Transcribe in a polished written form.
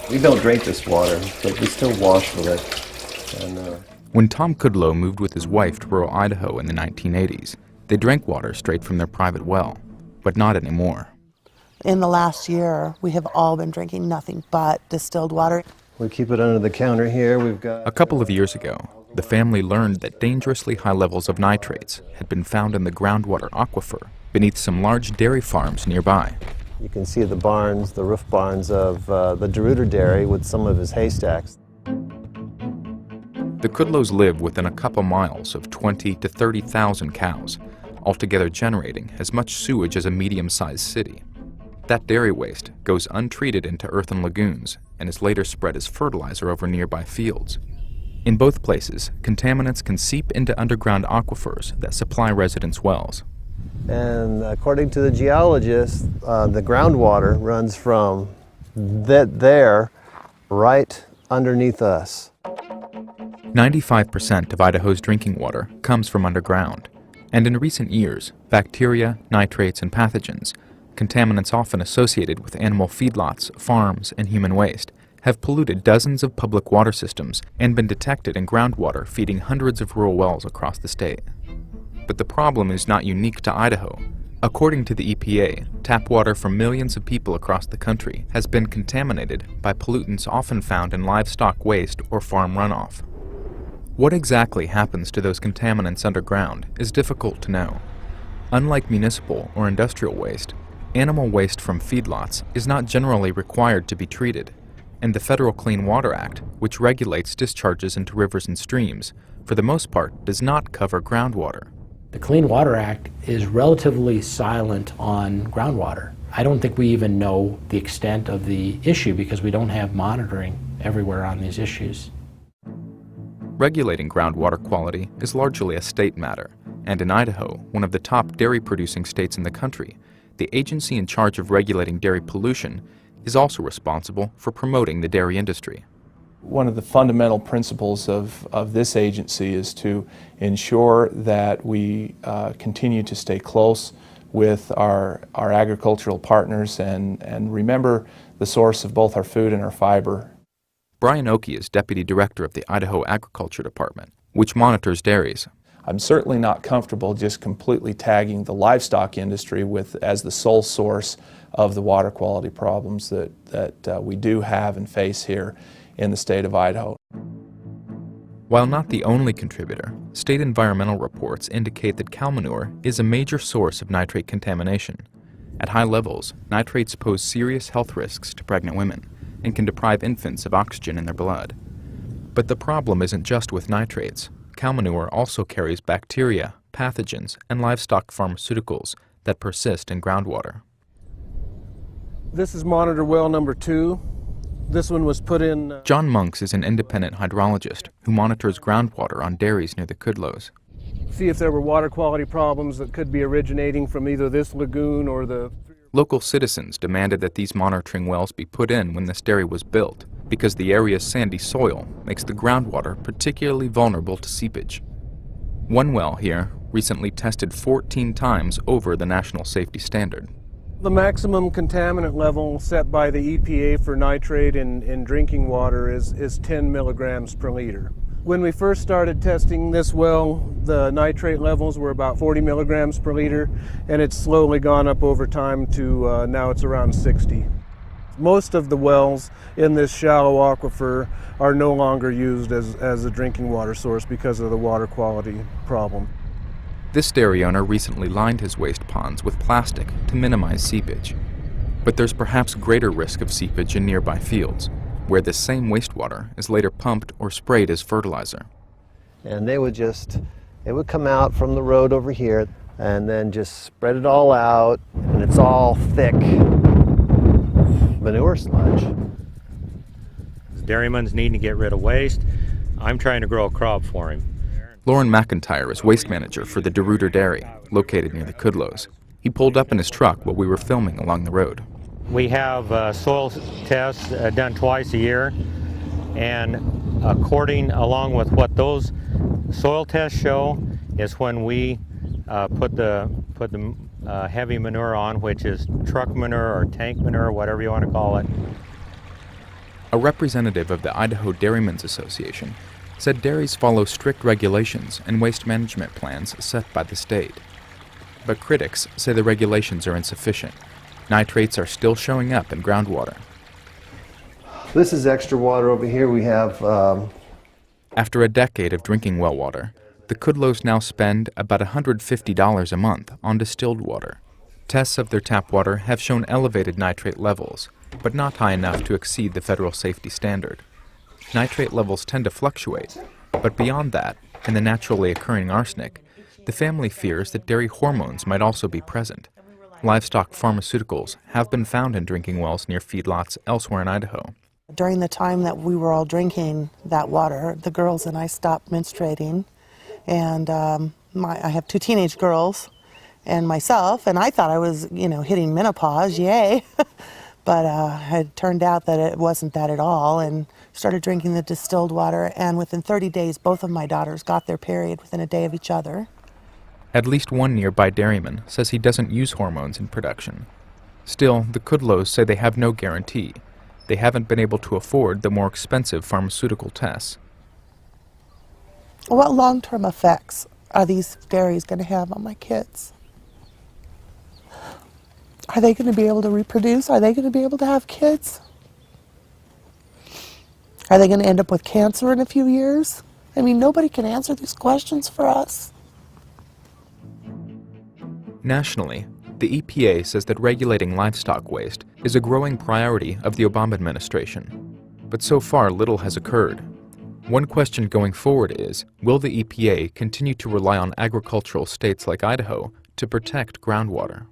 We don't drink this water, but we still wash with it. And, When Tom Kudlow moved with his wife to rural Idaho in the 1980s, they drank water straight from their private well, but not anymore. In the last year, we have all been drinking nothing but distilled water. we keep it under the counter here. We've got A couple of years ago, the family learned that dangerously high levels of nitrates had been found in the groundwater aquifer beneath some large dairy farms nearby. You can see the barns, the roof barns of the DeRuyter dairy with some of his haystacks. The Kudlows live within a couple miles of 20 to 30,000 cows, altogether generating as much sewage as a medium-sized city. That dairy waste goes untreated into earthen lagoons and is later spread as fertilizer over nearby fields. In both places, contaminants can seep into underground aquifers that supply residents' wells. And according to the geologists, the groundwater runs from there right underneath us. 95% of Idaho's drinking water comes from underground, and in recent years, bacteria, nitrates, and pathogens, contaminants often associated with animal feedlots, farms, and human waste, have polluted dozens of public water systems and been detected in groundwater feeding hundreds of rural wells across the state. But the problem is not unique to Idaho. According to the EPA, tap water from millions of people across the country has been contaminated by pollutants often found in livestock waste or farm runoff. What exactly happens to those contaminants underground is difficult to know. Unlike municipal or industrial waste, animal waste from feedlots is not generally required to be treated, and the Federal Clean Water Act, which regulates discharges into rivers and streams, for the most part does not cover groundwater. The Clean Water Act is relatively silent on groundwater. I don't think we even know the extent of the issue because we don't have monitoring everywhere on these issues. Regulating groundwater quality is largely a state matter, and in Idaho, one of the top dairy-producing states in the country, the agency in charge of regulating dairy pollution is also responsible for promoting the dairy industry. One of the fundamental principles of this agency is to ensure that we continue to stay close with our agricultural partners and remember the source of both our food and our fiber. Brian Oakey is Deputy Director of the Idaho Agriculture Department, which monitors dairies. I'm certainly not comfortable just completely tagging the livestock industry as the sole source of the water quality problems that we do have and face here in the state of Idaho. While not the only contributor, state environmental reports indicate that cow manure is a major source of nitrate contamination. At high levels, nitrates pose serious health risks to pregnant women and can deprive infants of oxygen in their blood. But the problem isn't just with nitrates. Cow manure also carries bacteria, pathogens, and livestock pharmaceuticals that persist in groundwater. This is monitor well number 2. This one was put in... John Monks is an independent hydrologist who monitors groundwater on dairies near the Kudlows. See if there were water quality problems that could be originating from either this lagoon or the... Local citizens demanded that these monitoring wells be put in when this dairy was built because the area's sandy soil makes the groundwater particularly vulnerable to seepage. One well here recently tested 14 times over the national safety standard. The maximum contaminant level set by the EPA for nitrate in drinking water is 10 milligrams per liter. When we first started testing this well, the nitrate levels were about 40 milligrams per liter, and it's slowly gone up over time to now it's around 60. Most of the wells in this shallow aquifer are no longer used as a drinking water source because of the water quality problem. This dairy owner recently lined his waste ponds with plastic to minimize seepage. But there's perhaps greater risk of seepage in nearby fields, where this same wastewater is later pumped or sprayed as fertilizer. And they would come out from the road over here and then just spread it all out, and it's all thick manure sludge. Dairyman's needing to get rid of waste. I'm trying to grow a crop for him. Lauren McIntyre is waste manager for the DeRuyter Dairy, located near the Kudlows. He pulled up in his truck while we were filming along the road. We have soil tests done twice a year, and along with what those soil tests show is when we put the heavy manure on, which is truck manure or tank manure, whatever you want to call it. A representative of the Idaho Dairymen's Association said dairies follow strict regulations and waste management plans set by the state. But critics say the regulations are insufficient. Nitrates are still showing up in groundwater. This is extra water over here. We have After a decade of drinking well water, the Kudlows now spend about $150 a month on distilled water. Tests of their tap water have shown elevated nitrate levels, but not high enough to exceed the federal safety standard. Nitrate levels tend to fluctuate, but beyond that, in the naturally occurring arsenic, the family fears that dairy hormones might also be present. Livestock pharmaceuticals have been found in drinking wells near feedlots elsewhere in Idaho. During the time that we were all drinking that water, the girls and I stopped menstruating, and I have 2 teenage girls and myself, and I thought I was, hitting menopause, yay. But it turned out that it wasn't that at all, and started drinking the distilled water, and within 30 days, both of my daughters got their period within a day of each other. At least one nearby dairyman says he doesn't use hormones in production. Still, the Kudlows say they have no guarantee. They haven't been able to afford the more expensive pharmaceutical tests. What long-term effects are these dairies going to have on my kids? Are they going to be able to reproduce? Are they going to be able to have kids? Are they going to end up with cancer in a few years? I mean, nobody can answer these questions for us. Nationally, the EPA says that regulating livestock waste is a growing priority of the Obama administration. But so far, little has occurred. One question going forward is, will the EPA continue to rely on agricultural states like Idaho to protect groundwater?